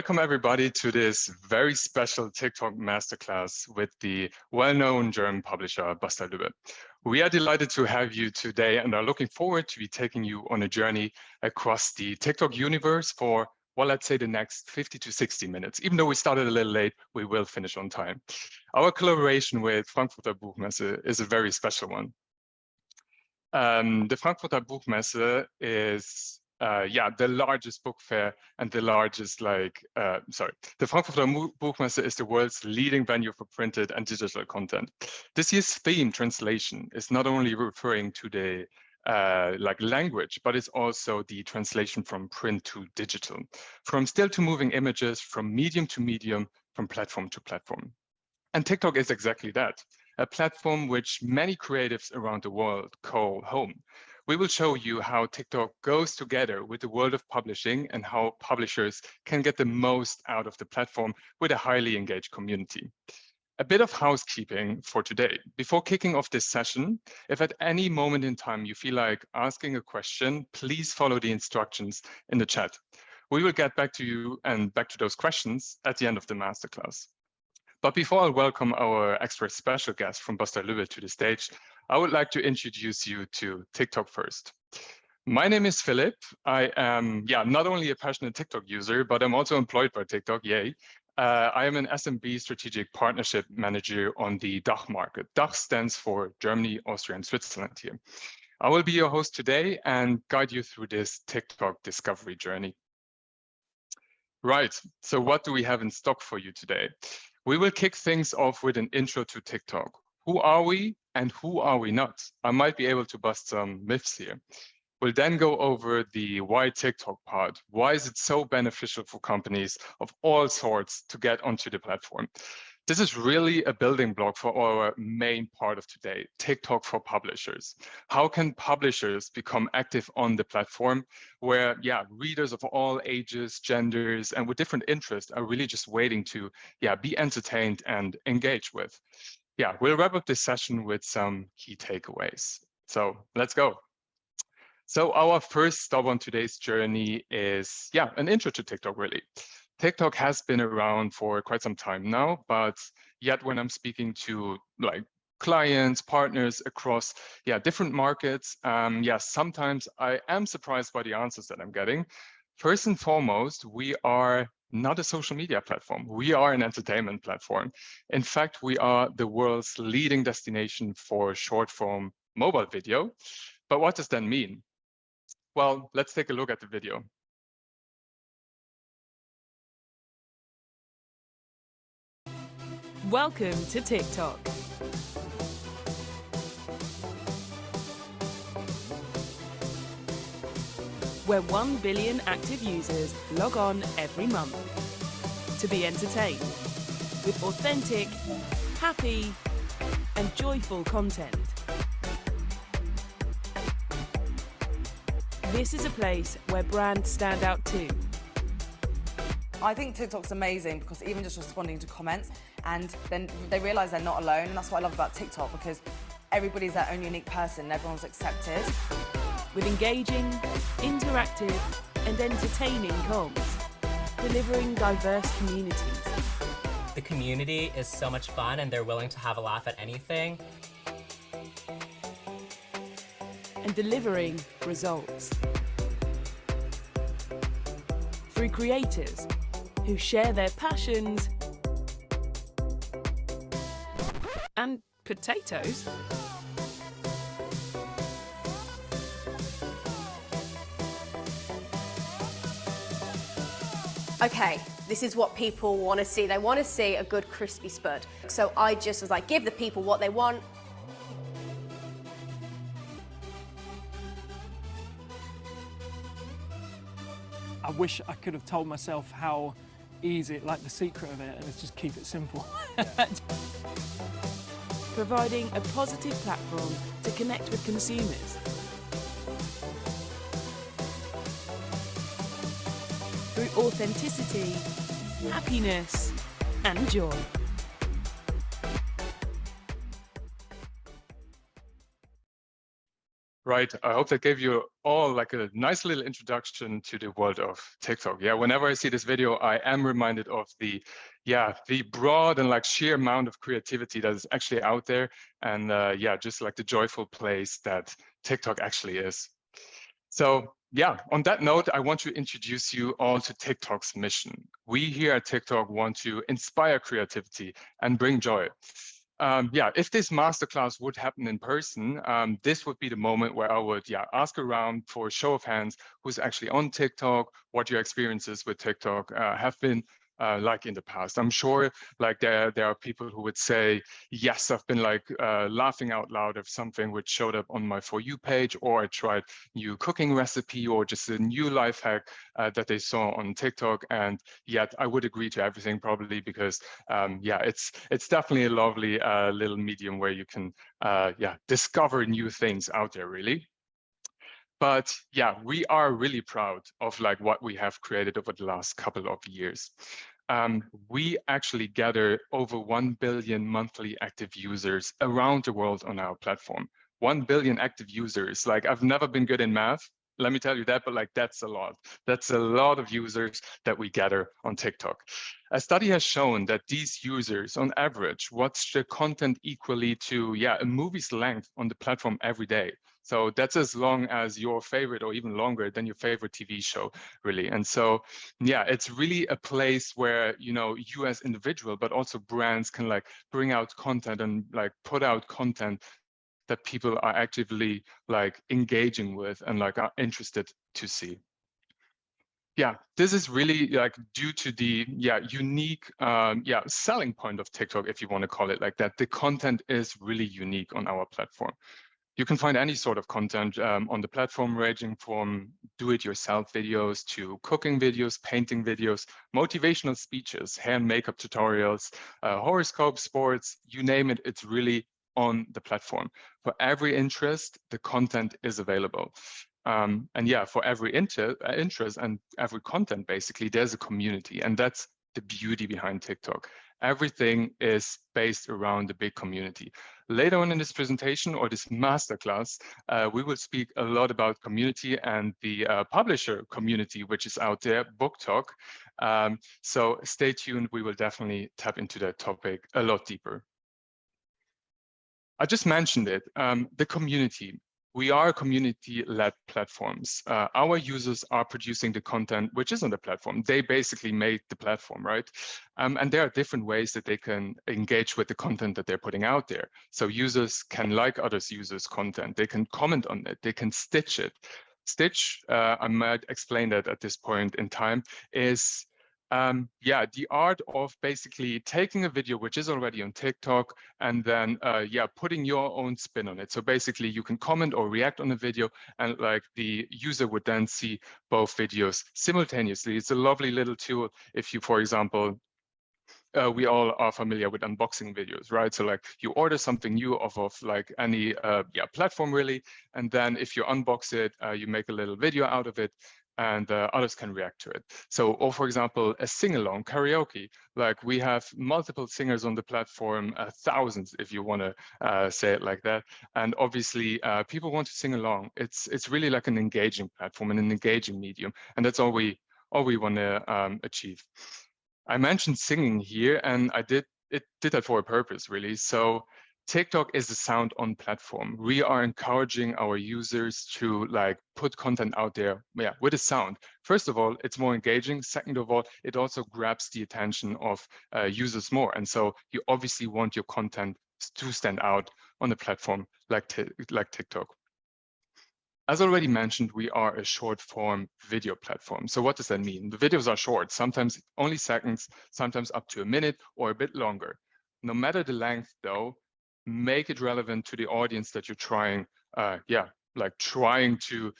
Welcome everybody to this very special TikTok masterclass with the well-known German publisher Bastei Lübbe. We are delighted to have you today and are looking forward to be taking you on a journey across the TikTok universe for, well, let's say the next 50 to 60 minutes. Even though we started a little late, we will finish on time. Our collaboration with Frankfurter Buchmesse is a very special one. The Frankfurter Buchmesse is the largest book fair and the largest the Frankfurter Buchmesse is the world's leading venue for printed and digital content. This year's theme, translation, is not only referring to the language, but it's also the translation from print to digital, from still to moving images, from medium to medium, from platform to platform. And TikTok is exactly that, a platform which many creatives around the world call home. We will show you how TikTok goes together with the world of publishing and how publishers can get the most out of the platform with a highly engaged community. A bit of housekeeping for today. Before kicking off this session, if at any moment in time you feel like asking a question, please follow the instructions in the chat. We will get back to you and back to those questions at the end of the masterclass. But before I welcome our extra special guest from Bastei Lübbe to the stage, I would like to introduce you to TikTok first. My name is Philip. I am not only a passionate TikTok user, but I'm also employed by TikTok, yay. I am an SMB strategic partnership manager on the DACH market. DACH stands for Germany, Austria, and Switzerland here. I will be your host today and guide you through this TikTok discovery journey. Right, so what do we have in stock for you today? We will kick things off with an intro to TikTok. Who are we and who are we not? I might be able to bust some myths here. We'll then go over the why TikTok part. Why is it so beneficial for companies of all sorts to get onto the platform? This is really a building block for our main part of today, TikTok for publishers. How can publishers become active on the platform where, readers of all ages, genders, and with different interests are really just waiting to, be entertained and engage with? We'll wrap up this session with some key takeaways. So let's go. So our first stop on today's journey is, an intro to TikTok, really. TikTok has been around for quite some time now, but yet when I'm speaking to clients, partners across different markets, sometimes I am surprised by the answers that I'm getting. First and foremost, we are not a social media platform. We are an entertainment platform. In fact, we are the world's leading destination for short form mobile video. But what does that mean? Well, let's take a look at the video. Welcome to TikTok. Where 1 billion active users log on every month to be entertained with authentic, happy, and joyful content. This is a place where brands stand out too. I think TikTok's amazing because even just responding to comments and then they realise they're not alone, and that's what I love about TikTok because everybody's their own unique person and everyone's accepted. With engaging, interactive and entertaining comms, delivering diverse communities. The community is so much fun and they're willing to have a laugh at anything. And delivering results. Through creators who share their passions and potatoes. Okay, this is what people want to see. They want to see a good crispy spud. So I just was like, give the people what they want. I wish I could have told myself how easy, the secret of it, and it's just keep it simple. Providing a positive platform to connect with consumers. Through authenticity, happiness, and joy. Right. I hope that gave you all like a nice little introduction to the world of TikTok. Yeah, whenever I see this video, I am reminded of the broad and like sheer amount of creativity that is actually out there. And yeah, just like the joyful place that TikTok actually is. So yeah, on that note, I want to introduce you all to TikTok's mission. We here at TikTok want to inspire creativity and bring joy. Yeah, if this masterclass would happen in person, this would be the moment where I would ask around for a show of hands who's actually on TikTok, what your experiences with TikTok have been like in the past. I'm sure like there are people who would say, yes, I've been like laughing out loud of something which showed up on my For You page, or I tried new cooking recipe or just a new life hack that they saw on TikTok. And yet I would agree to everything probably because yeah, it's definitely a lovely little medium where you can discover new things out there really. But yeah, we are really proud of like what we have created over the last couple of years. We actually gather over 1 billion monthly active users around the world on our platform. 1 billion active users. Like I've never been good in math, let me tell you that, but like that's a lot. That's a lot of users that we gather on TikTok. A study has shown that these users on average watch the content equally to a movie's length on the platform every day. So that's as long as your favorite, or even longer than your favorite TV show, really. And so, yeah, it's really a place where, you know, you as individual, but also brands can like bring out content and like put out content that people are actively like engaging with and like are interested to see. Yeah, this is really like due to the unique selling point of TikTok, if you want to call it like that. The content is really unique on our platform. You can find any sort of content on the platform, ranging from do-it-yourself videos to cooking videos, painting videos, motivational speeches, hair and makeup tutorials, horoscope, sports, you name it, it's really on the platform. For every interest, the content is available. And yeah, for every interest and every content, basically, there's a community. And that's the beauty behind TikTok. Everything is based around the big community. Later on in this presentation or this masterclass, we will speak a lot about community and the publisher community, which is out there, Book Talk. So stay tuned. We will definitely tap into that topic a lot deeper. I just mentioned it, the community. We are community-led platforms. Our users are producing the content which is on the platform. They basically made the platform, right? And there are different ways that they can engage with the content that they're putting out there. So users can like others' users' content. They can comment on it. They can stitch it. Stitch, I might explain that at this point in time, is the art of basically taking a video which is already on TikTok and then putting your own spin on it. So basically you can comment or react on a video and like the user would then see both videos simultaneously. It's a lovely little tool if you, for example, we all are familiar with unboxing videos, right? So like you order something new off of like any platform really, and then if you unbox it, you make a little video out of it, and others can react to it. So, or for example, a sing-along karaoke, like we have multiple singers on the platform, thousands if you want to say it like that. And obviously people want to sing along. It's really like an engaging platform and an engaging medium. And that's all we want to achieve. I mentioned singing here, and I did that for a purpose really. So TikTok is a sound on platform. We are encouraging our users to like put content out there with a sound. First of all, it's more engaging. Second of all, it also grabs the attention of users more. And so you obviously want your content to stand out on a platform like TikTok. As already mentioned, we are a short form video platform. So what does that mean? The videos are short, sometimes only seconds, sometimes up to a minute or a bit longer. No matter the length though, make it relevant to the audience that you're trying to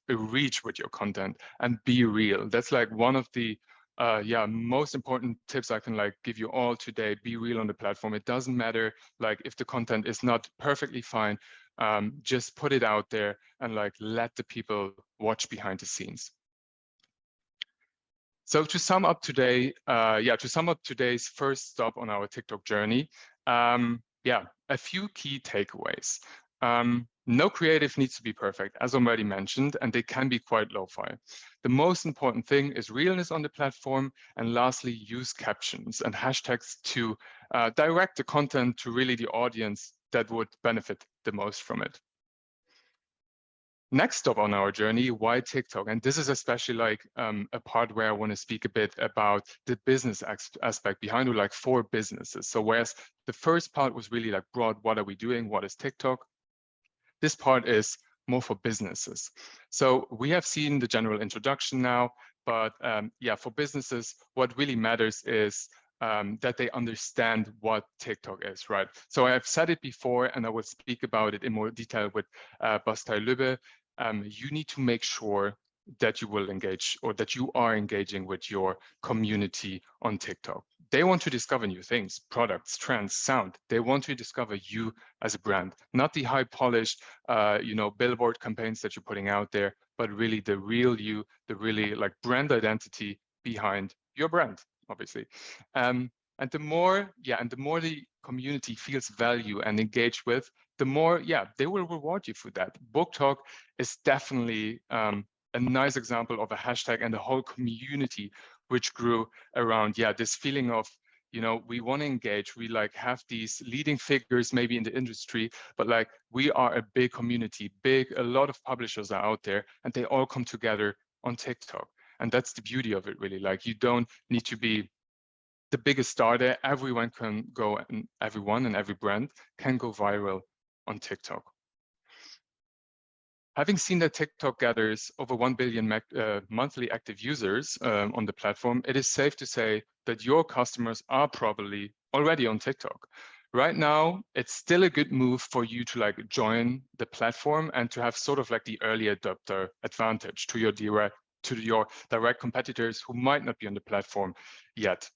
reach with your content, and be real. That's like one of the most important tips I can like give you all today. Be real on the platform. It doesn't matter like if the content is not perfectly fine, just put it out there and like let the people watch behind the scenes. So to sum up today, today's first stop on our TikTok journey, a few key takeaways. No creative needs to be perfect, as already mentioned, and they can be quite lo-fi. The most important thing is realness on the platform, and lastly, use captions and hashtags to direct the content to really the audience that would benefit the most from it. Next stop on our journey, why TikTok? And this is especially like a part where I want to speak a bit about the business aspect behind it, like for businesses. So whereas the first part was really like broad, what are we doing? What is TikTok? This part is more for businesses. So we have seen the general introduction now, but yeah, for businesses, what really matters is that they understand what TikTok is, right? So I've said it before, and I will speak about it in more detail with Bastei Lübbe. You need to make sure that you will engage, or that you are engaging with your community on TikTok. They want to discover new things, products, trends, sound. They want to discover you as a brand, not the high polished, billboard campaigns that you're putting out there, but really the real you, the really like brand identity behind your brand, obviously. And the more the community feels value and engage with, the more, they will reward you for that. Book Talk is definitely a nice example of a hashtag and a whole community which grew around, this feeling of, we want to engage. We like have these leading figures maybe in the industry, but like we are a big community, a lot of publishers are out there, and they all come together on TikTok. And that's the beauty of it, really. Like you don't need to be the biggest star there. Everyone can go, and everyone and every brand can go viral on TikTok. Having seen that TikTok gathers over 1 billion monthly active users on the platform, it is safe to say that your customers are probably already on TikTok. Right now, it's still a good move for you to like join the platform and to have sort of like the early adopter advantage to your direct competitors who might not be on the platform yet.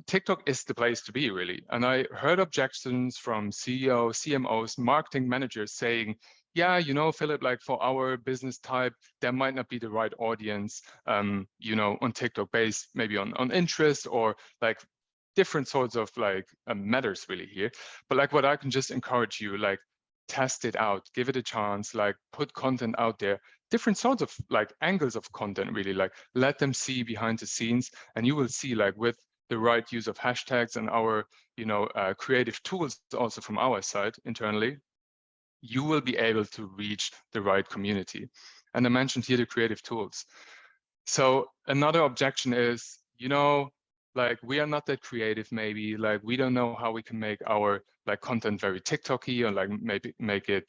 TikTok is the place to be, really. And I heard objections from CEOs, CMOs, marketing managers saying, Philip, like for our business type, there might not be the right audience, on TikTok based maybe on interest or like different sorts of like matters really here. But like what I can just encourage you, like test it out, give it a chance, like put content out there, different sorts of like angles of content, really, like let them see behind the scenes, and you will see like with the right use of hashtags and our, creative tools also from our side internally, you will be able to reach the right community. And I mentioned here the creative tools. So another objection is, like we are not that creative, maybe, like we don't know how we can make our like content very TikTok-y, or like maybe make it,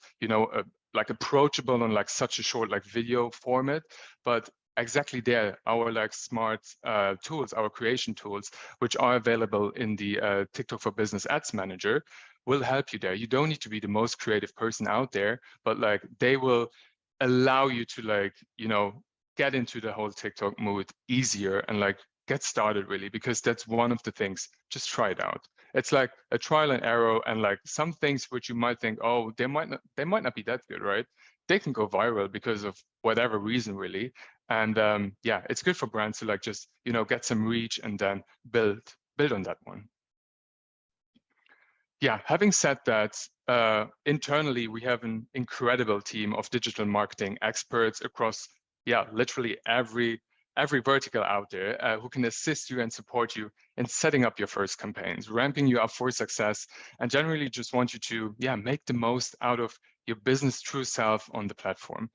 like approachable on like such a short like video format. But exactly there, our like smart tools, our creation tools, which are available in the TikTok for Business Ads Manager, will help you there. You don't need to be the most creative person out there, but like they will allow you to like, get into the whole TikTok mood easier and like get started, really, because that's one of the things. Just try it out. It's like a trial and error, and like some things which you might think, oh, they might not be that good, right? They can go viral because of whatever reason, really. And it's good for brands to like just, get some reach and then build on that one. Having said that, internally, we have an incredible team of digital marketing experts across, literally every vertical out there who can assist you and support you in setting up your first campaigns, ramping you up for success, and generally just want you to, make the most out of your business true self on the platform.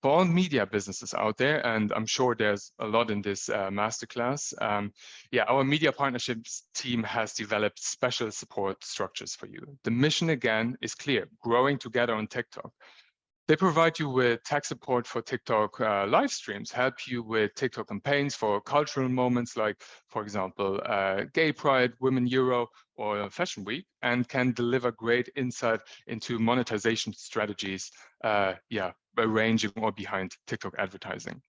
For all media businesses out there, and I'm sure there's a lot in this masterclass, our media partnerships team has developed special support structures for you. The mission, again, is clear: growing together on TikTok. They provide you with tech support for TikTok live streams, help you with TikTok campaigns for cultural moments like, for example, Gay Pride, Women Euro, or Fashion Week, and can deliver great insight into monetization strategies, arranging or behind TikTok advertising.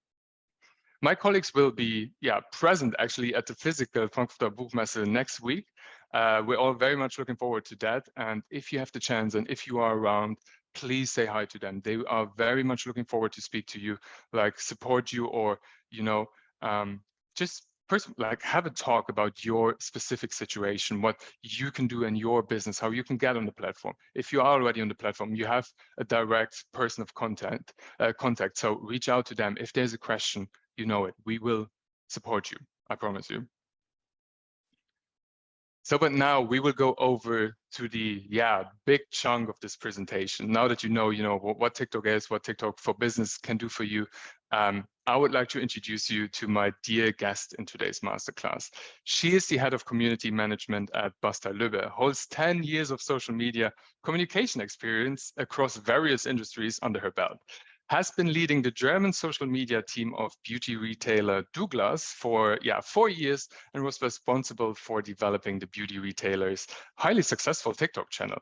My colleagues will be present actually at the physical Frankfurter Buchmesse next week. We're all very much looking forward to that. And if you have the chance and if you are around, please say hi to them. They are very much looking forward to speak to you, like support you, or, just first, like, have a talk about your specific situation, what you can do in your business, how you can get on the platform. If you are already on the platform, you have a direct person of contact. So reach out to them. If there's a question, you know it. We will support you. I promise you. So, but now we will go over to the big chunk of this presentation. Now that you know what TikTok is, what TikTok for Business can do for you, I would like to introduce you to my dear guest in today's masterclass. She is the head of community management at Bastei Lübbe, holds 10 years of social media communication experience across various industries under her belt. Has been leading the German social media team of beauty retailer Douglas for 4 years, and was responsible for developing the beauty retailer's highly successful TikTok channel.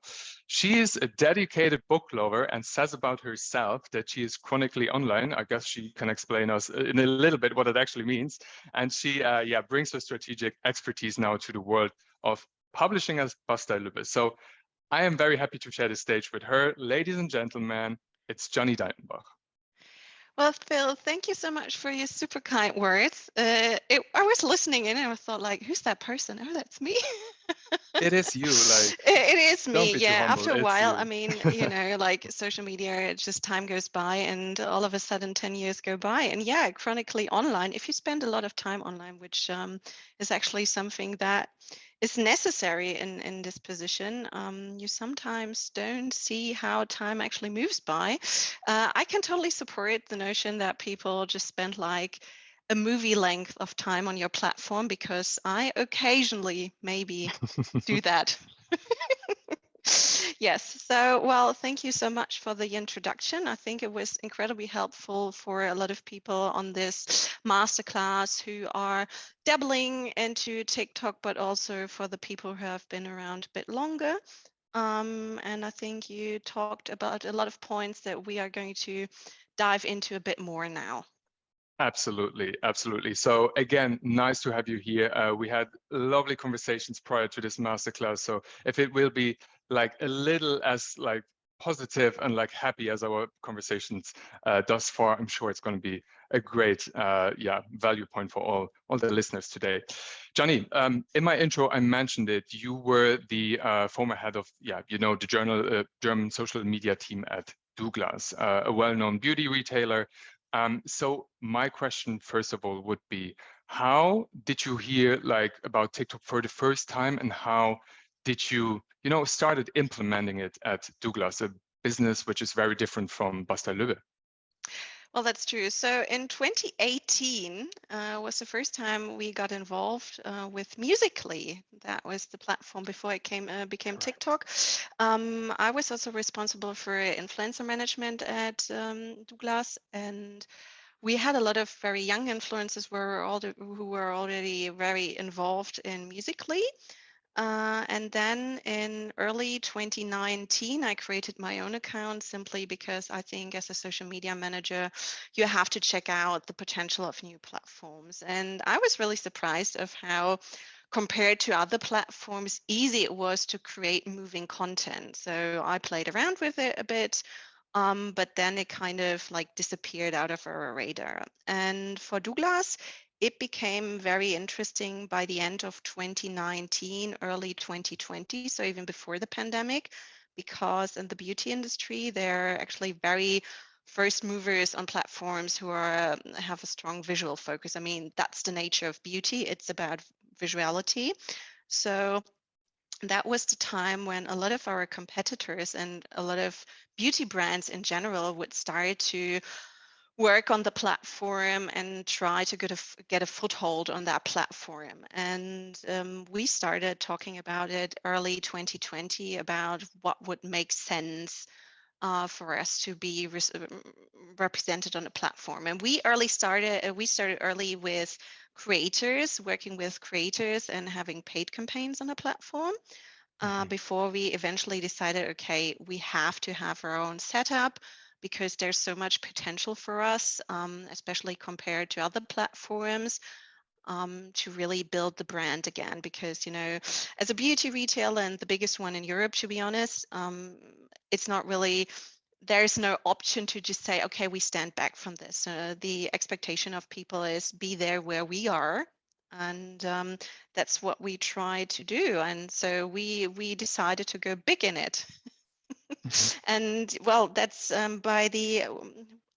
She is a dedicated book lover and says about herself that she is chronically online. I guess she can explain us in a little bit what it actually means. And she brings her strategic expertise now to the world of publishing as Bastei Lübbe. So I am very happy to share the stage with her. Ladies and gentlemen, it's Johnny Deitenbach. Well, Phil, thank you so much for your super kind words. I was listening in and I thought, like, who's that person? Oh, that's me. It is you, like. It is me, yeah. Humble. After a It's while, you. I mean, like social media, it's just time goes by and all of a sudden 10 years go by. And yeah, chronically online, if you spend a lot of time online, which is actually something that is necessary in this position, you sometimes don't see how time actually moves by. I can totally support the notion that people just spend like a movie length of time on your platform, because I occasionally maybe do that. Yes. So, well, thank you so much for the introduction. I think it was incredibly helpful for a lot of people on this masterclass who are dabbling into TikTok, but also for the people who have been around a bit longer. And I think you talked about a lot of points that we are going to dive into a bit more now. Absolutely, absolutely. So again, nice to have you here. We had lovely conversations prior to this masterclass. So if it will be like a little as like positive and like happy as our conversations thus far, I'm sure it's going to be a great value point for all the listeners today. Johnny, in my intro, I mentioned it. You were the former head of the German social media team at Douglas, a well-known beauty retailer. So my question, first of all, would be, how did you hear like about TikTok for the first time, and how did you, started implementing it at Douglas, a business which is very different from Bastei Lübbe? Well, that's true. So in 2018 was the first time we got involved with Musical.ly. That was the platform before it became TikTok. I was also responsible for influencer management at Douglas, and we had a lot of very young influencers who were already very involved in Musical.ly. And then in early 2019, I created my own account simply because I think as a social media manager, you have to check out the potential of new platforms. And I was really surprised of how, compared to other platforms, easy it was to create moving content. So I played around with it a bit. But then it kind of like disappeared out of our radar. And for Douglas, it became very interesting by the end of 2019, early 2020, so even before the pandemic, because in the beauty industry, they're actually very first movers on platforms who have a strong visual focus. I mean, that's the nature of beauty. It's about visuality. So that was the time when a lot of our competitors and a lot of beauty brands in general would start to work on the platform and try to get a foothold on that platform. And we started talking about it early 2020 about what would make sense for us to be represented on a platform. And we started early with creators, working with creators and having paid campaigns on a platform. Before we eventually decided, okay, we have to have our own setup because there's so much potential for us, especially compared to other platforms, to really build the brand again. Because, as a beauty retailer and the biggest one in Europe, to be honest, it's not really, there's no option to just say, okay, we stand back from this. The expectation of people is be there where we are. and that's what we try to do. And so we decided to go big in it. And well, that's by the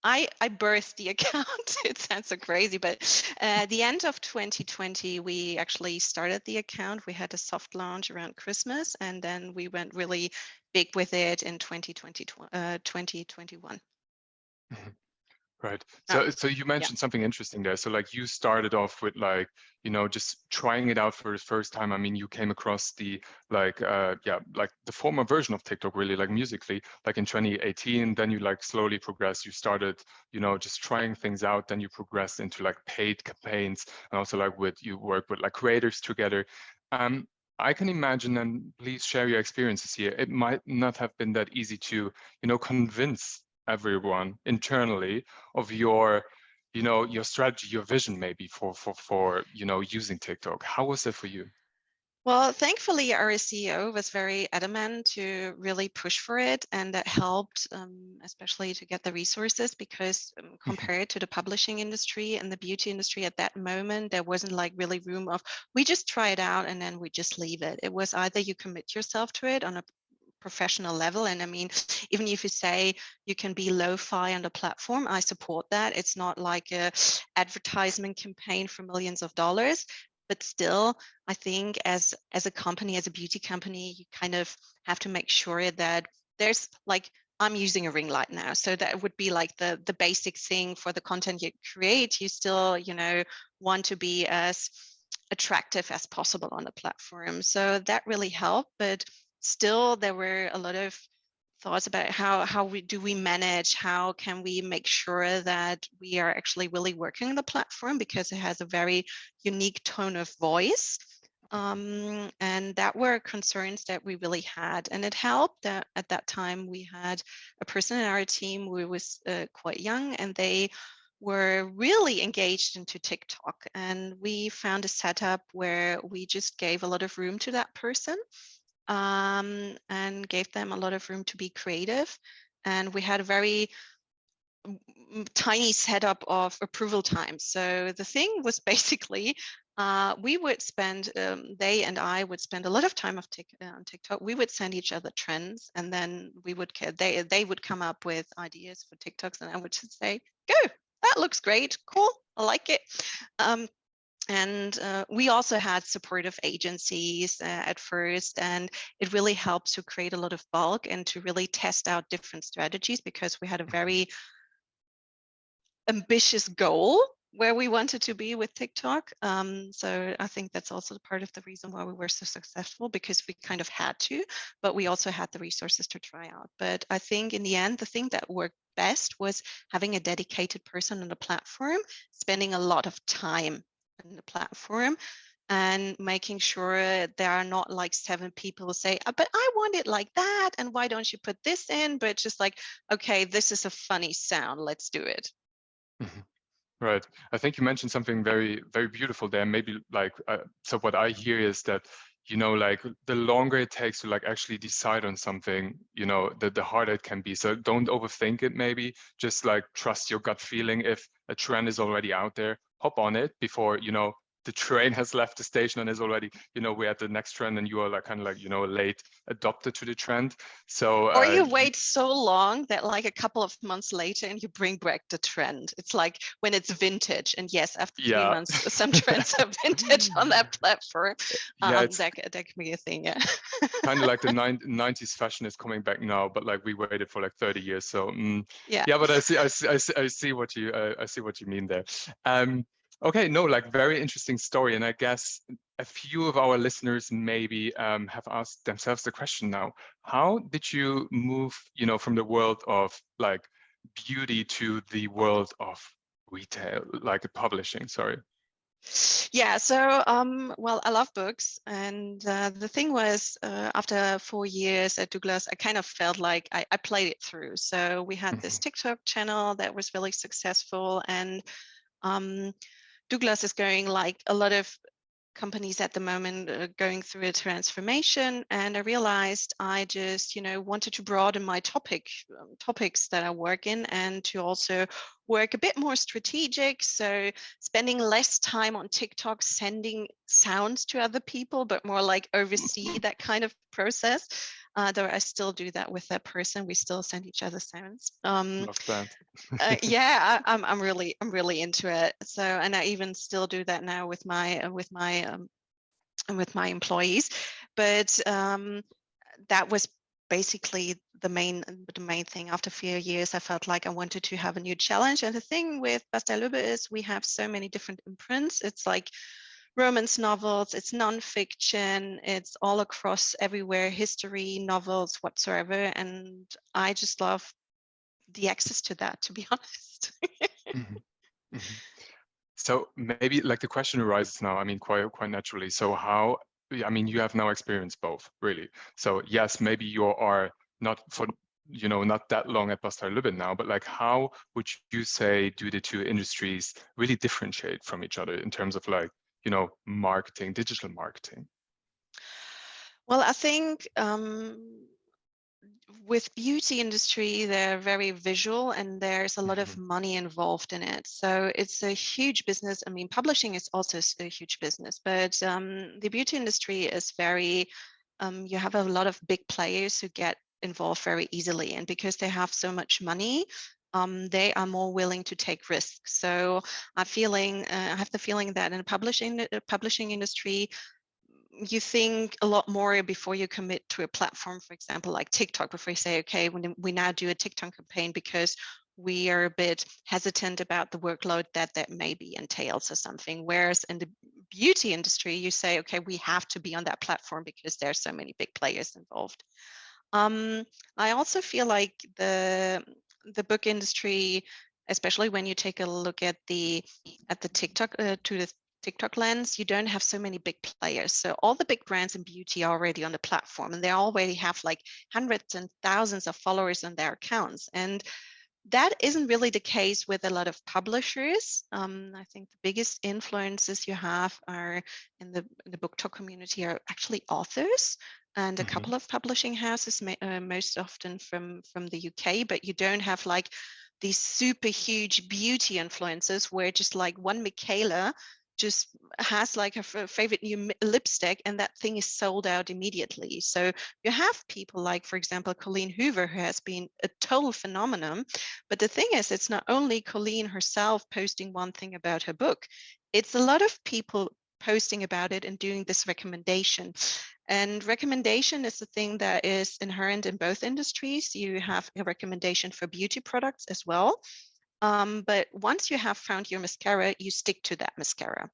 I birthed the account. It sounds so crazy, but the end of 2020, we actually started the account. We had a soft launch around Christmas, and then we went really big with it in 2021. Right. Oh, So you yeah. mentioned something interesting there. So like you started off with like, just trying it out for the first time. I mean, you came across the like like the former version of TikTok, really, like Musically, like in 2018. Then you like slowly progressed. You started, just trying things out. Then you progressed into like paid campaigns, and also like you work with like creators together. I can imagine, and please share your experiences here. It might not have been that easy to, convince everyone internally of your your strategy, your vision, maybe for using TikTok. How was it for you? Well, thankfully, our CEO was very adamant to really push for it, and that helped, especially to get the resources, because compared to the publishing industry and the beauty industry at that moment, there wasn't like really room of, we just try it out and then we just leave it. It was either you commit yourself to it on a professional level. And I mean, even if you say you can be lo-fi on the platform, I support that. It's not like a advertisement campaign for millions of dollars, but still, I think as a company, as a beauty company, you kind of have to make sure that there's like, I'm using a ring light now, so that would be like the basic thing for the content you create. You still, want to be as attractive as possible on the platform. So that really helped, but still there were a lot of thoughts about how we manage, how can we make sure that we are actually really working on the platform, because it has a very unique tone of voice. And that were concerns that we really had. And it helped that at that time we had a person in our team who was quite young, and they were really engaged into TikTok. And we found a setup where we just gave a lot of room to that person, and gave them a lot of room to be creative. And we had a very tiny setup of approval time. So the thing was basically, we would spend, they and I would spend a lot of time on TikTok. We would send each other trends, and then they would come up with ideas for TikToks, and I would just say, go, that looks great, cool, I like it. And we also had supportive agencies at first, and it really helped to create a lot of bulk and to really test out different strategies, because we had a very ambitious goal where we wanted to be with TikTok. So I think that's also part of the reason why we were so successful, because we kind of had to, but we also had the resources to try out. But I think in the end, the thing that worked best was having a dedicated person on the platform, spending a lot of time on the platform, and making sure there are not like 7 people who say, but I want it like that, and why don't you put this in? But just like, okay, this is a funny sound, let's do it. Right. I think you mentioned something very, very beautiful there. Maybe like, so what I hear is that, like the longer it takes to like actually decide on something, the harder it can be. So don't overthink it, maybe just like trust your gut feeling. If a trend is already out there, hop on it before, the train has left the station and is already, we're at the next trend, and you are like kind of like, a late adopter to the trend. So or you wait so long that like a couple of months later and you bring back the trend. It's like when it's vintage, and yes, after 3 months some trends are vintage on that platform. That can be a thing. Yeah. Kind of like the 90s fashion is coming back now, but like we waited for like 30 years. So yeah, but I see what you mean there. Okay, no, like very interesting story. And I guess a few of our listeners maybe have asked themselves the question now, how did you move, from the world of like beauty to the world of retail, like publishing, sorry? Yeah, so well, I love books, and the thing was, after 4 years at Douglas, I kind of felt like I played it through. So we had this TikTok channel that was really successful, and Douglas is going like a lot of companies at the moment going through a transformation, and I realized I just wanted to broaden my topics that I work in, and to also work a bit more strategic. So spending less time on TikTok sending sounds to other people, but more like oversee that kind of process. Though I still do that with that person. We still send each other sounds. Love that. Yeah, I'm really into it. So, and I even still do that now with my employees. But that was basically the main thing. After a few years, I felt like I wanted to have a new challenge. And the thing with Bastei Lübbe is we have so many different imprints. It's like romance novels, it's nonfiction, it's all across everywhere, history, novels, whatsoever. And I just love the access to that, to be honest. Mhm, mhm. So maybe like the question arises now, I mean, quite naturally. So how, I mean, you have now experienced both, really. So yes, maybe you are not for, not that long at Bastei Lübbe now, but like how would you say do the two industries really differentiate from each other in terms of like, marketing, digital marketing? Well, I think with beauty industry, they're very visual and there's a lot of money involved in it. So it's a huge business. I mean, publishing is also a huge business, but the beauty industry is very, you have a lot of big players who get involved very easily. And because they have so much money, they are more willing to take risks. So I have the feeling that in the publishing industry, you think a lot more before you commit to a platform, for example, like TikTok, before you say, okay, when we now do a TikTok campaign because we are a bit hesitant about the workload that maybe entails or something. Whereas in the beauty industry, you say, okay, we have to be on that platform because there's so many big players involved. I also feel like the book industry, especially when you take a look at the TikTok to the TikTok lens, you don't have so many big players. So all the big brands in beauty are already on the platform and they already have like hundreds and thousands of followers on their accounts. And that isn't really the case with a lot of publishers. I think the biggest influences you have are in the book talk community are actually authors and a couple of publishing houses, most often from the UK, but you don't have like these super huge beauty influencers where just like one Michaela just has like her favorite new lipstick and that thing is sold out immediately. So you have people like, for example, Colleen Hoover, who has been a total phenomenon. But the thing is, it's not only Colleen herself posting one thing about her book, it's a lot of people posting about it and doing this recommendation. And recommendation is the thing that is inherent in both industries. You have a recommendation for beauty products as well. But once you have found your mascara, you stick to that mascara.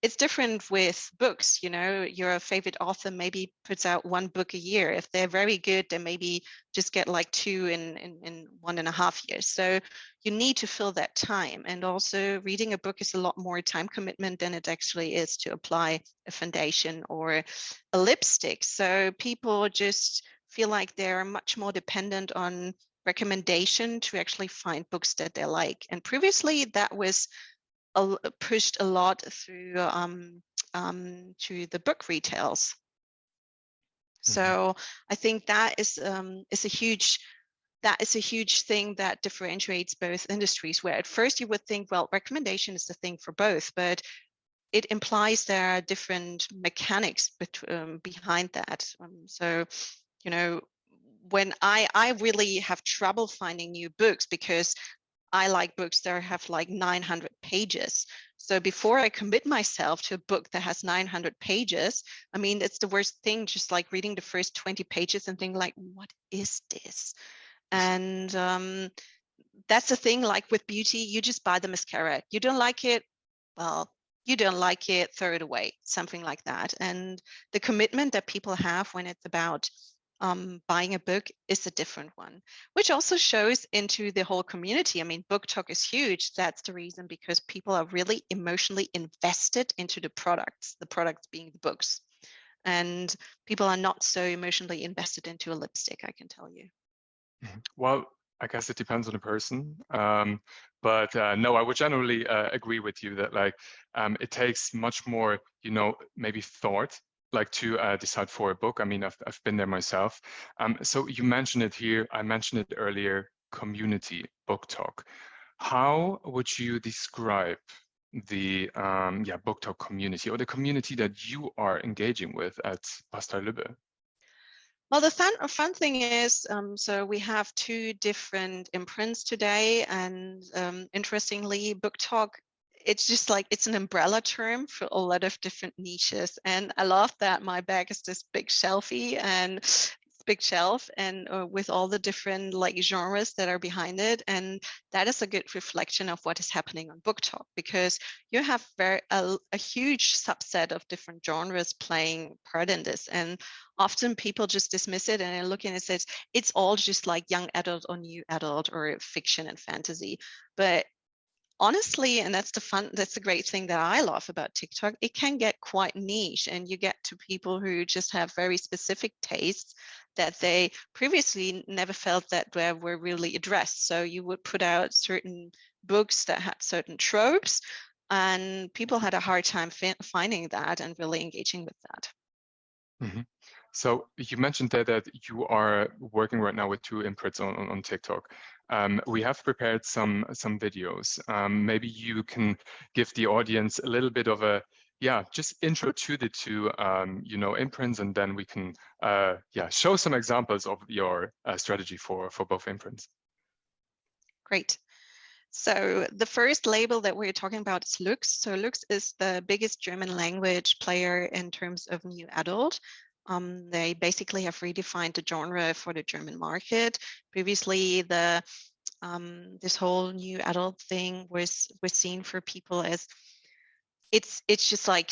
It's different with books. Your favorite author maybe puts out one book a year. If they're very good, they maybe just get like two in 1.5 years. So you need to fill that time. And also reading a book is a lot more time commitment than it actually is to apply a foundation or a lipstick. So people just feel like they're much more dependent on recommendation to actually find books that they like. And previously that was pushed a lot through to the book retails. So I think that is a huge thing that differentiates both industries, where at first you would think, well, recommendation is the thing for both, but it implies there are different mechanics behind that. So when I really have trouble finding new books because I like books that have like 900 pages. So before I commit myself to a book that has 900 pages, I mean, it's the worst thing, just like reading the first 20 pages and thinking like, what is this? And that's the thing, like with beauty, you just buy the mascara. You don't like it, well, you don't like it, throw it away, something like that. And the commitment that people have when it's about buying a book is a different one, which also shows into the whole community. I mean, book talk is huge. That's the reason, because people are really emotionally invested into the products being the books. And people are not so emotionally invested into a lipstick, I can tell you. Well, I guess it depends on the person. But no, I would generally agree with you that like it takes much more, maybe thought like to decide for a book. I mean, I've been there myself. So you mentioned it here, I mentioned it earlier, community book talk. How would you describe the book talk community, or the community that you are engaging with at Bastei Lübbe? Well, the fun thing is, so we have two different imprints today, and interestingly, Book Talk, it's just like, it's an umbrella term for a lot of different niches. And I love that my bag is this big shelfie and big shelf, and with all the different like genres that are behind it. And that is a good reflection of what is happening on Book Talk, because you have a huge subset of different genres playing part in this. And often people just dismiss it and are looking and says it's all just like young adult or new adult or fiction and fantasy. But honestly, and that's the great thing that I love about TikTok, it can get quite niche, and you get to people who just have very specific tastes that they previously never felt that were really addressed. So you would put out certain books that had certain tropes, and people had a hard time finding that and really engaging with that. Mm-hmm. So you mentioned there that you are working right now with two imprints on TikTok. We have prepared some videos. Maybe you can give the audience a little bit of a just intro to the two imprints, and then we can show some examples of your strategy for both imprints. Great. So the first label that we're talking about is Lux. So Lux is the biggest German language player in terms of new adult. They basically have redefined the genre for the German market. Previously, this whole new adult thing was seen for people as it's just like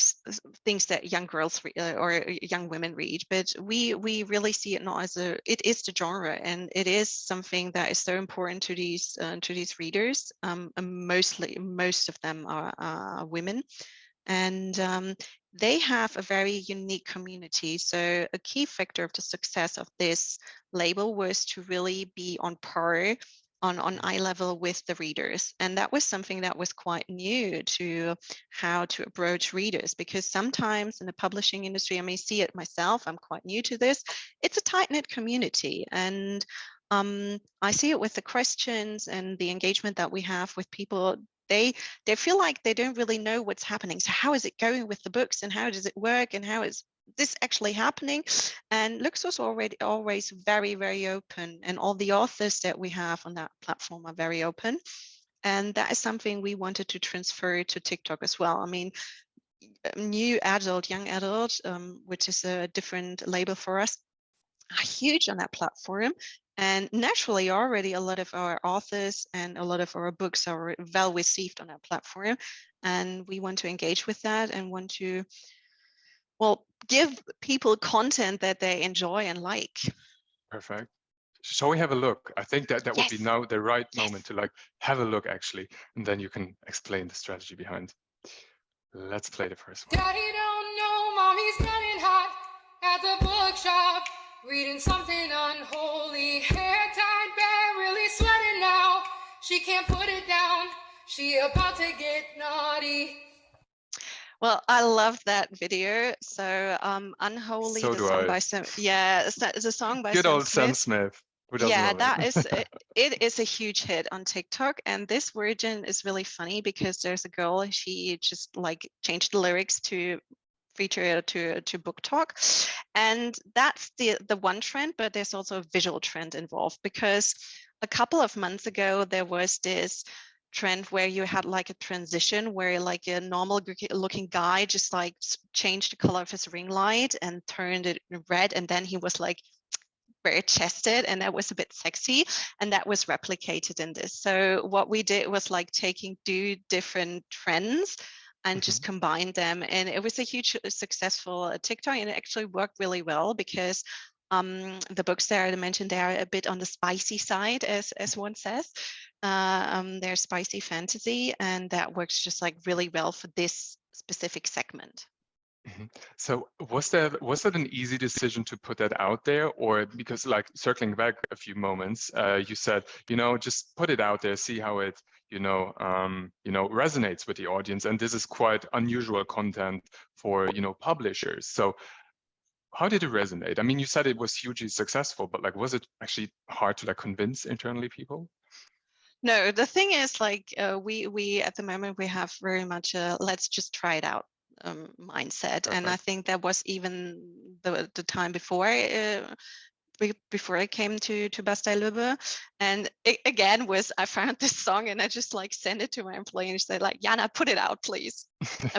things that young girls or young women read, but we really see it not as it is the genre, and it is something that is so important to these readers. And most of them are women, and they have a very unique community. So a key factor of the success of this label was to really be on par, on eye level with the readers. And that was something that was quite new to how to approach readers, because sometimes in the publishing industry, I may see it myself, I'm quite new to this, it's a tight-knit community. And I see it with the questions and the engagement that we have with people. They feel like they don't really know what's happening. So how is it going with the books, and how does it work, and how is this actually happening? And Lux was always very, very open, and all the authors that we have on that platform are very open. And that is something we wanted to transfer to TikTok as well. I mean, new adult, young adult, which is a different label for us, are huge on that platform. And naturally, already a lot of our authors and a lot of our books are well received on that platform. And we want to engage with that and want to, well, give people content that they enjoy and like. Perfect. Shall we have a look? I think that would be now the right moment to like have a look, actually, and then you can explain the strategy behind. Let's play the first one. Daddy don't know, mommy's running hot at the bookshop, reading something unholy. Hair tied back, really sweating now. She can't put it down. She about to get naughty. Well, I love that video. So Unholy, So the do song I. by Sam, yeah, it's a song by Good Sam old Sam Smith. Smith. Who doesn't Yeah, love that it? is it is a huge hit on TikTok, and this version is really funny because there's a girl, she just like changed the lyrics to feature to Book Talk, and that's the one trend. But there's also a visual trend involved, because a couple of months ago there was this trend where you had like a transition where like a normal looking guy just like changed the color of his ring light and turned it red, and then he was like bare chested, and that was a bit sexy, and that was replicated in this. So what we did was like taking two different trends and just combined them, and it was a huge successful TikTok, and it actually worked really well because the books that I mentioned, they are a bit on the spicy side, as one says. They're spicy fantasy, and that works just like really well for this specific segment. So was that an easy decision to put that out there, or because like circling back a few moments, you said, just put it out there, see how it, resonates with the audience, and this is quite unusual content for, publishers. So how did it resonate? I mean, you said it was hugely successful, but like, was it actually hard to like convince internally people? No, the thing is, like, we at the moment we have very much a let's just try it out mindset, and I Perfect. think that was even the time before I came to Bastei Lübbe, and it, again was I found this song and I just like sent it to my employee and said like, Jana, put it out, please.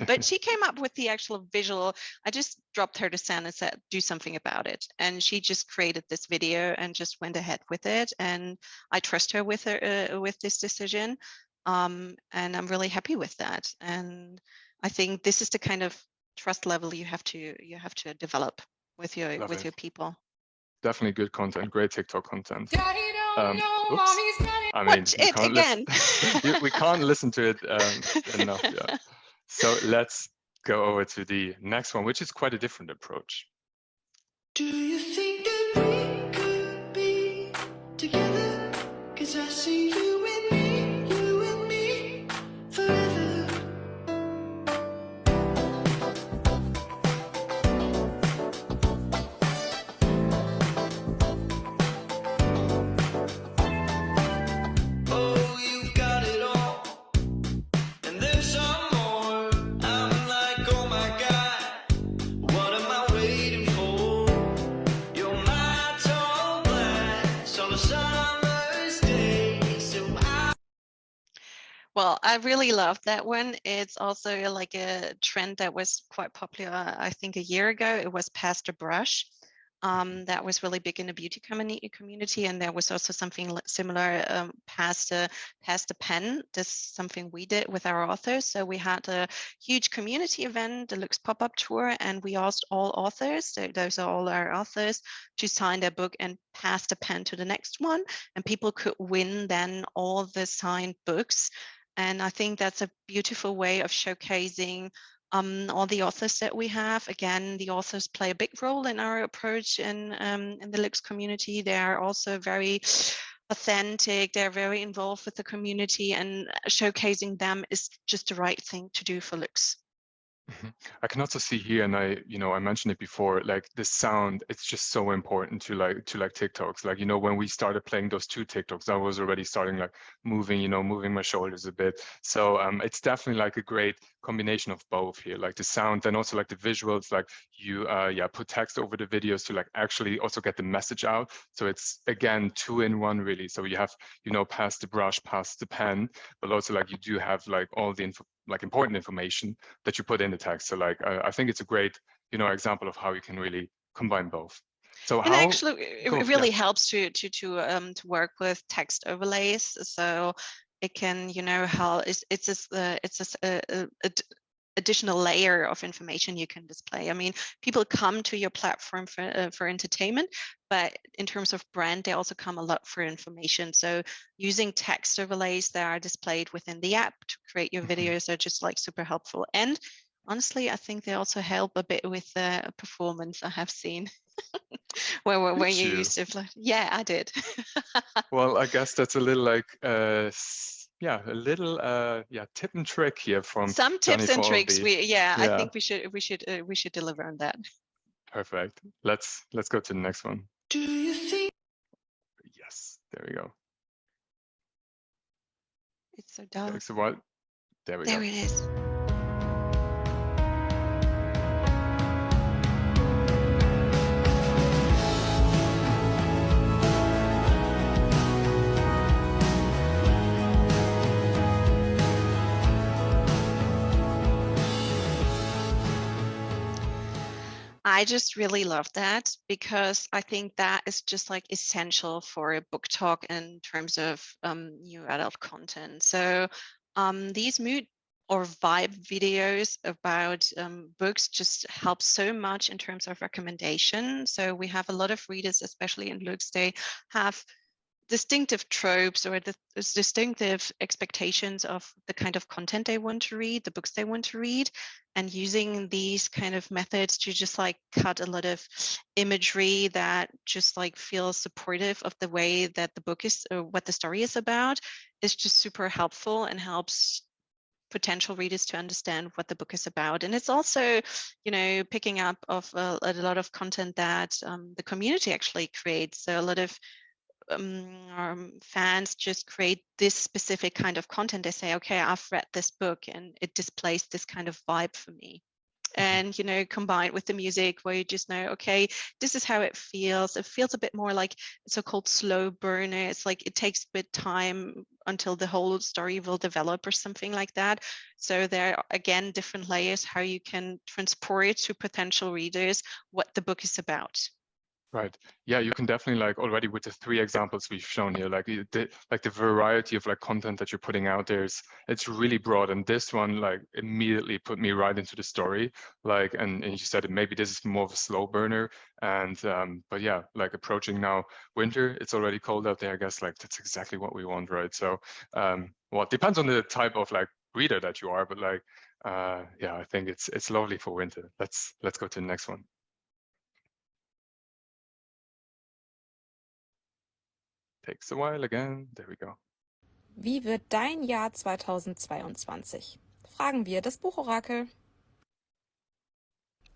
But she came up with the actual visual. I just dropped her to send and said, do something about it, and she just created this video and just went ahead with it. And I trust her with this decision, and I'm really happy with that. And I think this is the kind of trust level you have to develop with your Love it. people. Definitely good content, great TikTok content. Daddy don't know Oops. mommy's got it. I mean, Watch we it can't again. we can't listen to it enough. Yeah. So let's go over to the next one, which is quite a different approach. Do you think that we could be together? 'Cause I see you and me forever. Oh, you got it all, and there's some more. I'm like, oh my God, what am I waiting for? You're my tall glass on a summer's day, so Well, I really love that one. It's also like a trend that was quite popular, I think, a year ago. It was Pass the Brush. That was really big in the beauty community, and there was also something similar, Pass the Pen. This is something we did with our authors. So we had a huge community event, the Lux pop-up tour, and we asked all authors, so those are all our authors, to sign their book and pass the pen to the next one, and people could win then all the signed books. And I think that's a beautiful way of showcasing all the authors that we have. Again, the authors play a big role in our approach in the Lux community. They are also very authentic. They're very involved with the community, and showcasing them is just the right thing to do for Lux. I can also see here, and I mentioned it before, like the sound, it's just so important to like TikToks. Like, when we started playing those 2 TikToks, I was already starting like moving my shoulders a bit. So it's definitely like a great combination of both here, like the sound and also like the visuals, like you put text over the videos to like actually also get the message out. So it's again 2 in 1 really. So you have, pass the brush, pass the pen, but also like you do have like all the important information that you put in the text. So like I think it's a great example of how you can really combine both. So and how actually it really helps to work with text overlays, so it can how it's a additional layer of information you can display. I mean, people come to your platform for entertainment, but in terms of brand, they also come a lot for information. So using text overlays that are displayed within the app to create your videos are just like super helpful. And honestly, I think they also help a bit with the performance I have seen. when you used to, yeah, I did. Well, I guess that's a little like a little tip and trick here from some tips and tricks. I Yeah. think we should deliver on that. Perfect. Let's go to the next one. do you think? Yes, there we go. It's so dark. So what? There we go. There it is. I just really love that, because I think that is just like essential for a book talk in terms of new adult content. So these mood or vibe videos about books just help so much in terms of recommendation. So we have a lot of readers, especially in Lux, they have distinctive tropes or the distinctive expectations of the kind of content they want to read, the books they want to read, and using these kind of methods to just like cut a lot of imagery that just like feels supportive of the way that the book is or what the story is about is just super helpful and helps potential readers to understand what the book is about. And it's also, picking up of a lot of content that the community actually creates. So a lot of fans just create this specific kind of content. They say, okay, I've read this book and it displays this kind of vibe for me. And, combined with the music where you just know, okay, this is how it feels. It feels a bit more like a so-called slow burner. It's like it takes a bit time until the whole story will develop or something like that. So there are, again, different layers how you can transport to potential readers what the book is about. Right. Yeah, you can definitely like already with the 3 examples we've shown here, like the variety of like content that you're putting out there it's really broad. And this one like immediately put me right into the story. Like, and you said maybe this is more of a slow burner. And but yeah, like approaching now winter, it's already cold out there. I guess like that's exactly what we want, right? So well, it depends on the type of like reader that you are, but like yeah, I think it's lovely for winter. Let's go to the next one. Takes a while again. There we go. Wie wird dein Jahr 2022? Fragen wir das Buchorakel.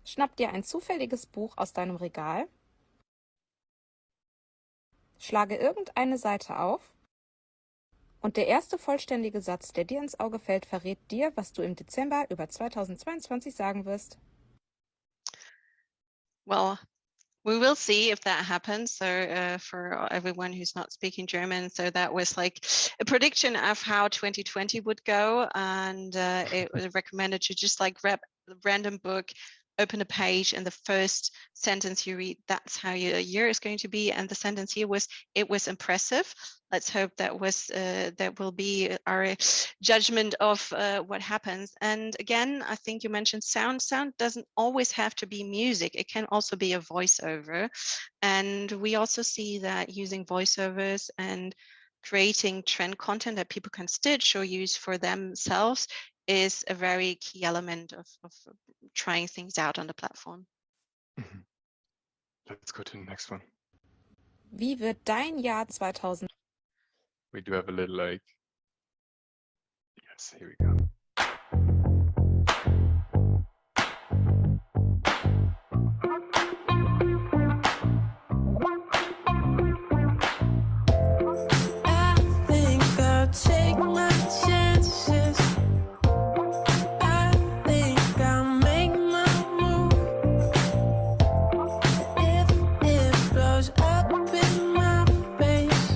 Schnapp dir ein zufälliges Buch aus deinem Regal. Schlage irgendeine Seite auf. Und der erste vollständige Satz, der dir ins Auge fällt, verrät dir, was du im Dezember über 2022 sagen wirst. Well, we will see if that happens. So for everyone who's not speaking German, so that was like a prediction of how 2020 would go. And it was recommended to just like grab a random book, open a page, and the first sentence you read, that's how your year is going to be. And the sentence here was, it was impressive. Let's hope that will be our judgment of what happens. And again, I think you mentioned sound. Sound doesn't always have to be music. It can also be a voiceover. And we also see that using voiceovers and creating trend content that people can stitch or use for themselves is a very key element of trying things out on the platform. Mm-hmm. Let's go to the next one. Wie wird dein Jahr 2000? We do have a little like, yes, here we go. I think I'll take my chances. I think I'll make my move. If it blows up in my face,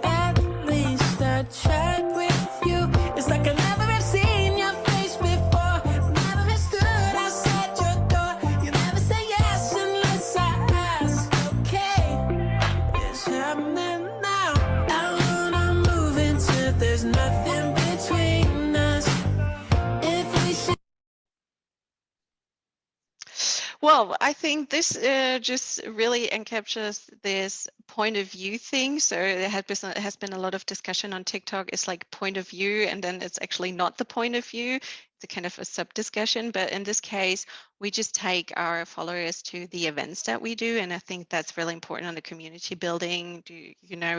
at least I tried with you. It's like I never have seen your face before. Never have stood outside your door. You never say yes unless I ask. Okay, it's happening now. I wanna move into there's nothing between us. If we should. Well, I think this just really encaptures this point of view thing. So there has been a lot of discussion on TikTok. It's like point of view, and then it's actually not the point of view. It's a kind of a sub discussion. But in this case, we just take our followers to the events that we do, and I think that's really important on the community building.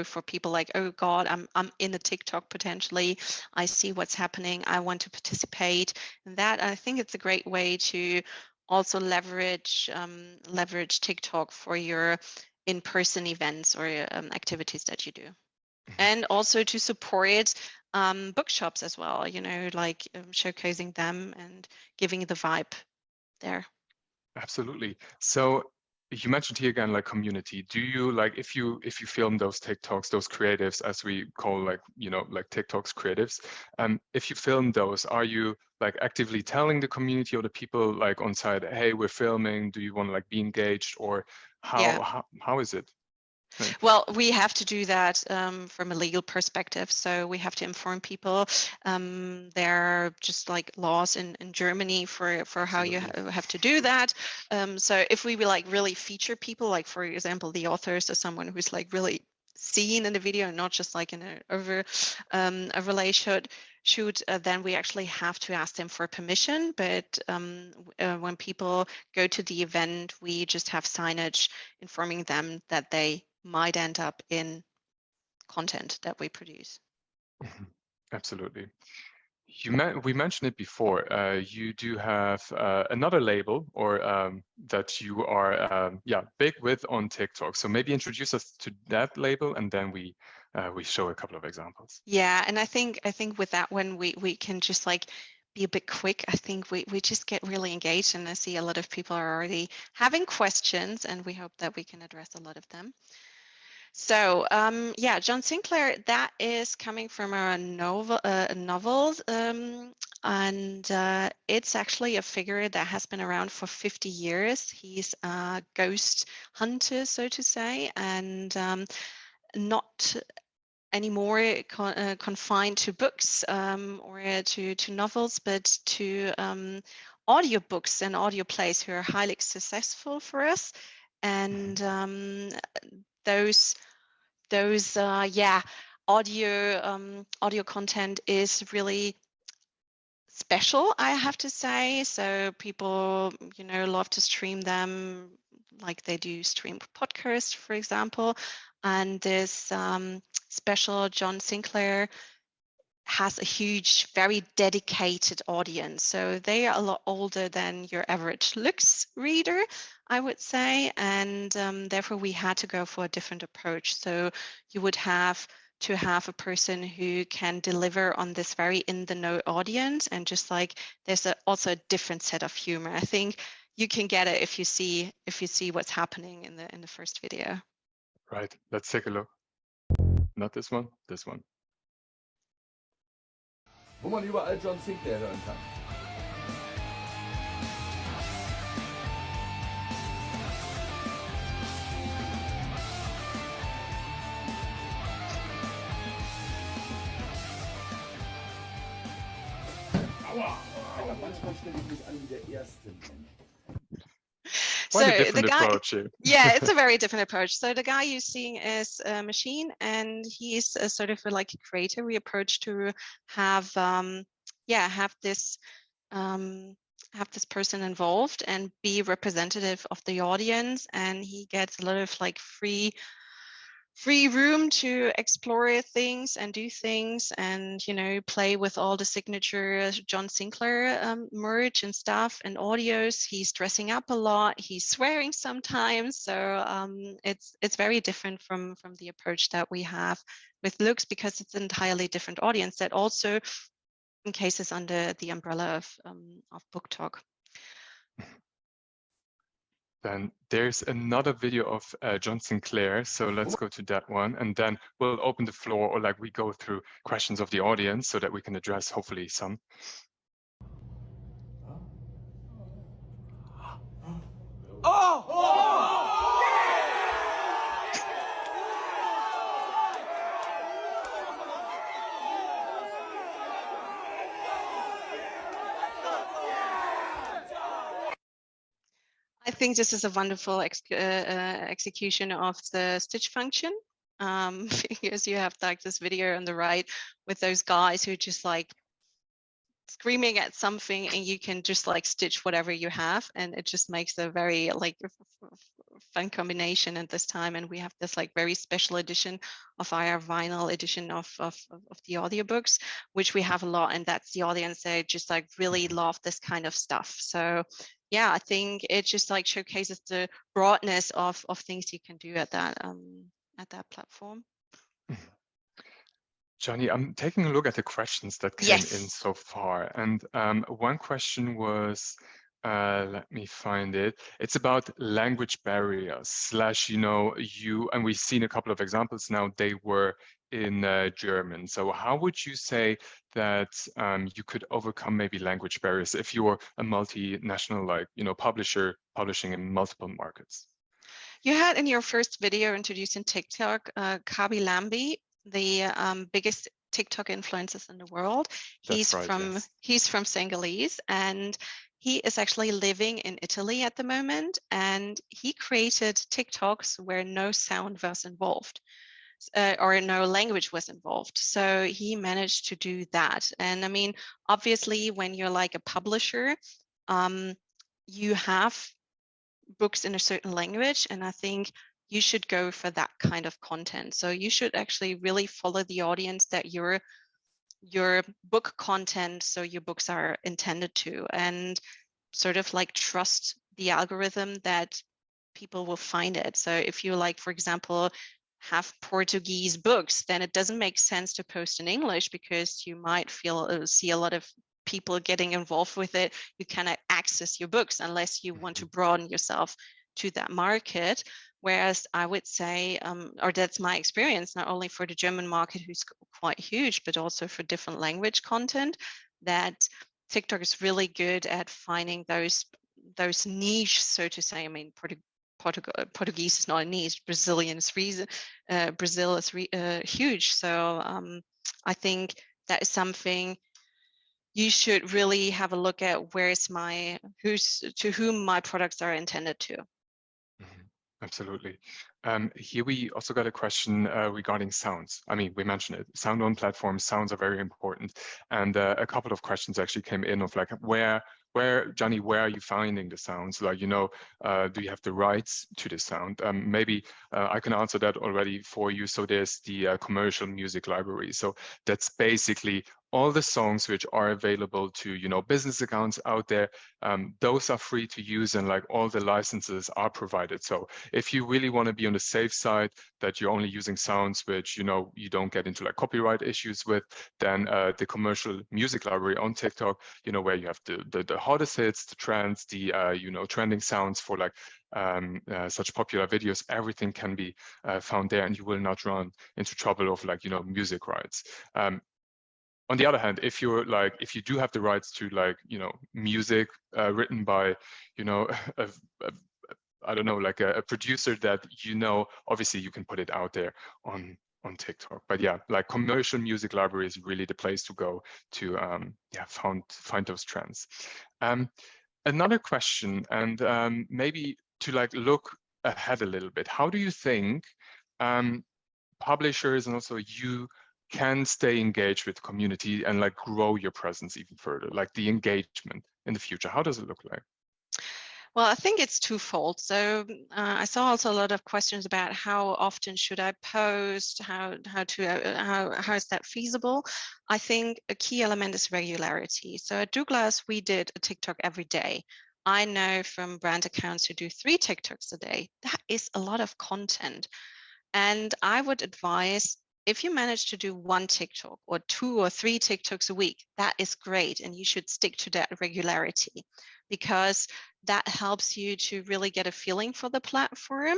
For people like, oh God, I'm in the TikTok potentially. I see what's happening. I want to participate. And that, I think it's a great way to also leverage TikTok for your in-person events or activities that you do, and also to support bookshops as well. Like showcasing them and giving the vibe there. Absolutely. So you mentioned here again, like community. Do you like if you film those TikToks, those creatives, as we call like TikToks creatives, if you film those, are you like actively telling the community or the people like on site, hey, we're filming, do you want to like be engaged, or how is it? Well, we have to do that from a legal perspective. So we have to inform people. There are just like laws in Germany for how you have to do that. So if we will like really feature people, like for example, the authors or someone who's like really seen in the video and not just like in an overlay shoot, then we actually have to ask them for permission. But when people go to the event, we just have signage informing them that they might end up in content that we produce. Absolutely. We mentioned it before. You do have another label, or that you are big with on TikTok. So maybe introduce us to that label, and then we show a couple of examples. Yeah, and I think with that one we can just like be a bit quick. I think we just get really engaged, and I see a lot of people are already having questions, and we hope that we can address a lot of them. So yeah, John Sinclair, that is coming from a novel, and it's actually a figure that has been around for 50 years. He's a ghost hunter, so to say, and not anymore confined to books or to novels, but to audiobooks and audio plays who are highly successful for us. And those audio content is really special, I have to say. So people, love to stream them like they do stream podcasts, for example. And this special John Sinclair has a huge, very dedicated audience. So they are a lot older than your average Lux reader, I would say. And therefore, we had to go for a different approach. So you would have to have a person who can deliver on this very in-the-know audience. And just like there's also a different set of humor. I think you can get it if you see what's happening in the first video. Right. Let's take a look. Not this one. This one. Wo man überall John Sinclair hören kann. Aua! Aber manchmal stelle ich mich an wie der Erste. Quite a different approach here. Yeah, it's a very different approach. So the guy you're seeing is a machine, and he's a sort of like a creator. We approach to have this person involved and be representative of the audience, and he gets a lot of like free room to explore things and do things, and play with all the signature John Sinclair merch and stuff and audios. He's dressing up a lot, he's swearing sometimes, so it's very different from the approach that we have with Lux, because it's an entirely different audience that also encases under the umbrella of Book Talk. Then there's another video of John Sinclair, so let's go to that one, and then we'll open the floor, or like we go through questions of the audience so that we can address hopefully some. I think this is a wonderful execution of the stitch function, because you have like this video on the right with those guys who just like screaming at something, and you can just like stitch whatever you have, and it just makes a very like fun combination at this time. And we have this like very special edition of our vinyl edition of the audiobooks, which we have a lot, and that's the audience. They just like really love this kind of stuff. So yeah, I think it just like showcases the broadness of things you can do at that platform. Johnny, I'm taking a look at the questions that came in so far, and one question was, let me find it. It's about language barriers / and we've seen a couple of examples now. They were in German. So how would you say that you could overcome maybe language barriers if you're a multinational, like, publisher publishing in multiple markets? You had in your first video introducing TikTok, Kabi Lambi, the biggest TikTok influencers in the world. He's from Senegalese, and he is actually living in Italy at the moment, and he created TikToks where no sound was involved. Or no language was involved. So he managed to do that. And I mean, obviously, when you're like a publisher, you have books in a certain language, and I think you should go for that kind of content. So you should actually really follow the audience that you're your book content, so your books are intended to, and sort of like trust the algorithm that people will find it. So if you like, for example, have Portuguese books, then it doesn't make sense to post in English because you might see a lot of people getting involved with it. You cannot access your books unless you want to broaden yourself to that market. Whereas I would say, or that's my experience, not only for the German market, who's quite huge, but also for different language content, that TikTok is really good at finding those niche, so to say. I mean, Portuguese is not a niche. Brazilian is Brazil is huge. So I think that is something you should really have a look at. To whom my products are intended to. Absolutely. Here we also got a question regarding sounds. I mean, we mentioned it. Sound on platforms, sounds are very important. And a couple of questions actually came in of like, Johnny, where are you finding the sounds? Like, do you have the rights to the sound? Maybe I can answer that already for you. So there's the commercial music library. So that's basically all the songs which are available to, business accounts out there. Those are free to use, and like all the licenses are provided. So if you really want to be on the safe side that you're only using sounds which, you don't get into like copyright issues with, then the commercial music library on TikTok, where you have the hottest hits, the trends, the, trending sounds for like such popular videos, everything can be found there, and you will not run into trouble of like, music rights. On the other hand, if you do have the rights to like, music written by, I don't know, like a producer that, obviously you can put it out there on TikTok. But yeah, like commercial music library is really the place to go to, find those trends. Another question, and maybe to like look ahead a little bit, how do you think publishers and also you can stay engaged with the community and like grow your presence even further, like the engagement in the future? How does it look like? Well, I think it's twofold. So I saw also a lot of questions about how often should I post, how is that feasible? I think a key element is regularity. So at Douglas, we did a TikTok every day. I know from brand accounts who do 3 TikToks a day. That is a lot of content. And I would advise, if you manage to do 1 TikTok or 2 or 3 TikToks a week, that is great. And you should stick to that regularity, because that helps you to really get a feeling for the platform.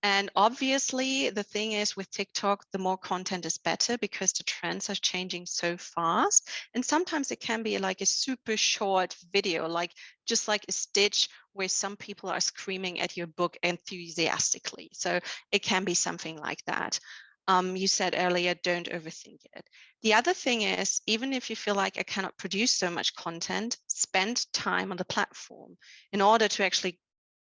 And obviously, the thing is with TikTok, the more content is better because the trends are changing so fast. And sometimes it can be like a super short video, like just like a stitch where some people are screaming at your book enthusiastically. So it can be something like that. You said earlier, don't overthink it. The other thing is, even if you feel like I cannot produce so much content, spend time on the platform. In order to actually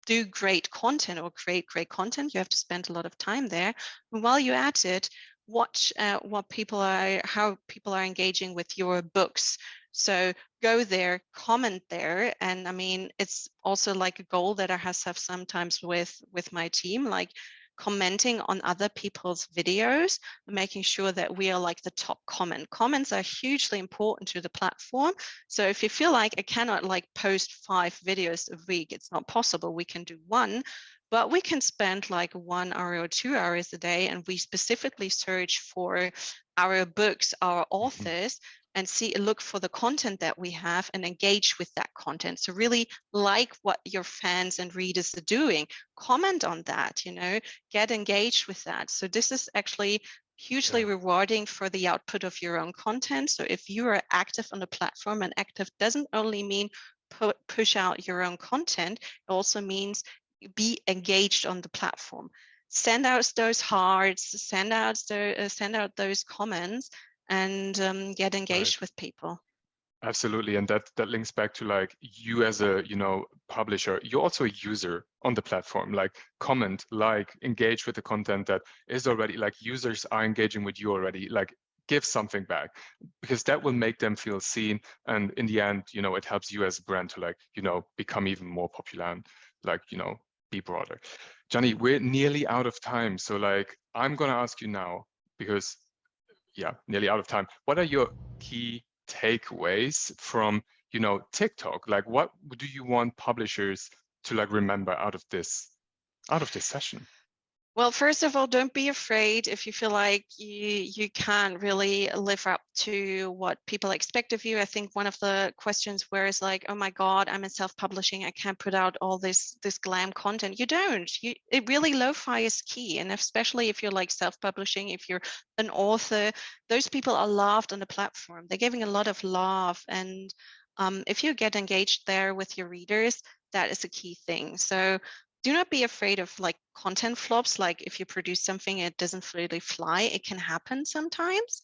do great content or create great content, you have to spend a lot of time there. And while you're at it, watch how people are engaging with your books. So go there, comment there. And I mean, it's also like a goal that I have sometimes with my team, like commenting on other people's videos, making sure that we are like the top comment. Comments are hugely important to the platform. So if you feel like I cannot like post 5 videos a week, it's not possible. We can do 1, but we can spend like 1 hour or 2 hours a day, and we specifically search for our books, our authors, and look for the content that we have and engage with that content. So really like what your fans and readers are doing, comment on that, get engaged with that. So this is actually hugely rewarding for the output of your own content. So if you are active on the platform, and active doesn't only mean push out your own content, it also means be engaged on the platform. Send out those hearts, send out those comments, and get engaged with people. Absolutely, and that links back to like you as a publisher. You're also a user on the platform. Like comment, like engage with the content that is already, like users are engaging with you already. Like give something back, because that will make them feel seen, and in the end, it helps you as a brand to like become even more popular and like be broader. Johnny, we're nearly out of time, so like I'm gonna ask you now, because yeah, nearly out of time. What are your key takeaways from, you know, TikTok? Like, what do you want publishers to like remember out of this session? Well, first of all, don't be afraid if you feel like you can't really live up to what people expect of you. I think one of the questions where is like, oh my God, I'm in self-publishing, I can't put out all this glam content. You don't. It really lo-fi is key, and especially if you're like self-publishing, if you're an author, those people are loved on the platform. They're giving a lot of love, and if you get engaged there with your readers, that is a key thing. So do not be afraid of like content flops. Like if you produce something, it doesn't really fly. It can happen sometimes.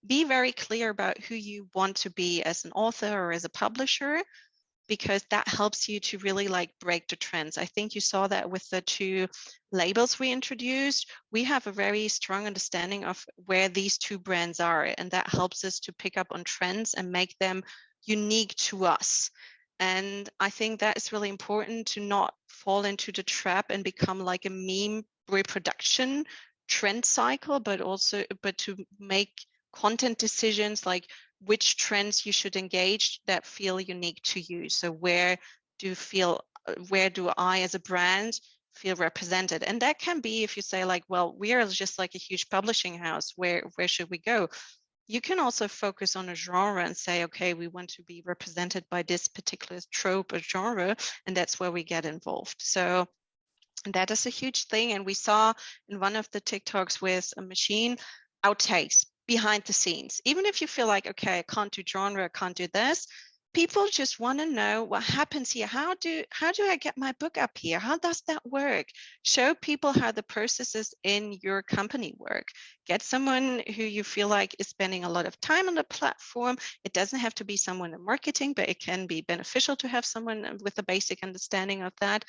Be very clear about who you want to be as an author or as a publisher, because that helps you to really like break the trends. I think you saw that with the 2 labels we introduced. We have a very strong understanding of where these 2 brands are, and that helps us to pick up on trends and make them unique to us. And I think that is really important, to not fall into the trap and become like a meme reproduction trend cycle, but to make content decisions like which trends you should engage that feel unique to you. So where do I as a brand feel represented? And that can be if you say like, well, we are just like a huge publishing house, where should we go? You can also focus on a genre and say, okay, we want to be represented by this particular trope or genre, and that's where we get involved. So that is a huge thing. And we saw in one of the TikToks with a machine, outtakes behind the scenes. Even if you feel like, okay, I can't do genre, I can't do this, people just want to know what happens here. How do I get my book up here? How does that work? Show people how the processes in your company work. Get someone who you feel like is spending a lot of time on the platform. It doesn't have to be someone in marketing, but it can be beneficial to have someone with a basic understanding of that.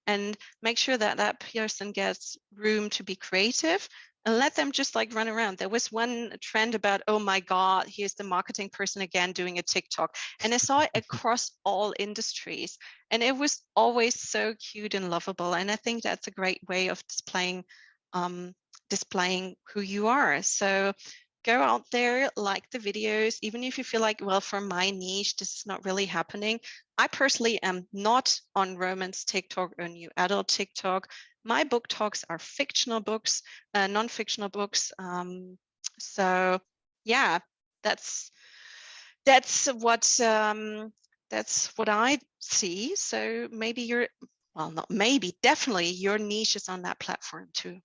And make sure that that person gets room to be creative, and let them just like run around. There was one trend about, oh my God, here's the marketing person again doing a TikTok. And I saw it across all industries. And it was always so cute and lovable. And I think that's a great way of displaying who you are. So go out there, like the videos, even if you feel like, well, for my niche, this is not really happening. I personally am not on romance TikTok or new adult TikTok. My book talks are fictional books, non-fictional books. So yeah, that's what I see. So maybe definitely your niche is on that platform too.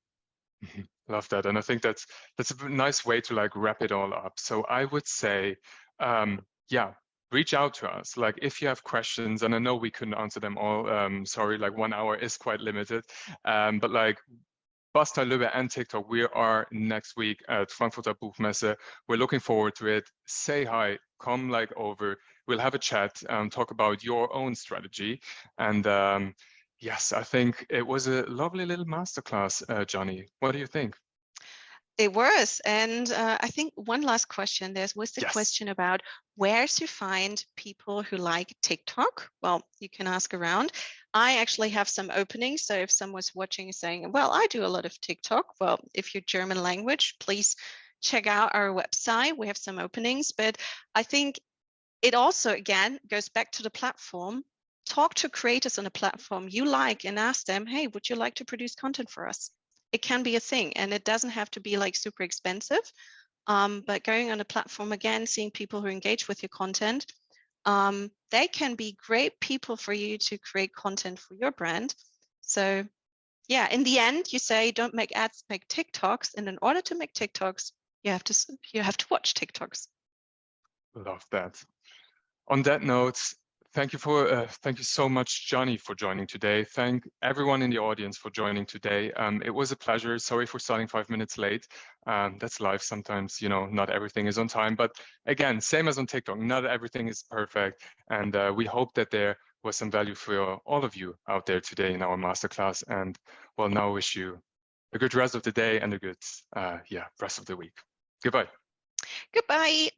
Love that. And I think that's a nice way to like wrap it all up. So I would say, yeah, reach out to us. Like if you have questions, and I know we couldn't answer them all. Sorry, like 1 hour is quite limited. But like Bastei Lübbe and TikTok, we are next week at Frankfurter Buchmesse. We're looking forward to it. Say hi, come like over. We'll have a chat, talk about your own strategy. And yes, I think it was a lovely little masterclass, Johnny. What do you think? It was. And I think one last question. There was the question about where to find people who like TikTok. Well, you can ask around. I actually have some openings. So if someone's watching saying, well, I do a lot of TikTok. Well, if you're German language, please check out our website. We have some openings. But I think it also, again, goes back to the platform. Talk to creators on a platform you like and ask them, hey, would you like to produce content for us? It can be a thing, and it doesn't have to be like super expensive. But going on a platform, again, seeing people who engage with your content, they can be great people for you to create content for your brand. So yeah, in the end, you say, don't make ads, make TikToks. And in order to make TikToks, you have to watch TikToks. Love that. On that note, thank you so much, Johnny, for joining today. Thank everyone in the audience for joining today. It was a pleasure. Sorry for starting 5 minutes late. That's life. Sometimes, you know, not everything is on time. But again, same as on TikTok, not everything is perfect. And we hope that there was some value for all of you out there today in our masterclass. And well, now wish you a good rest of the day and a good, rest of the week. Goodbye. Goodbye.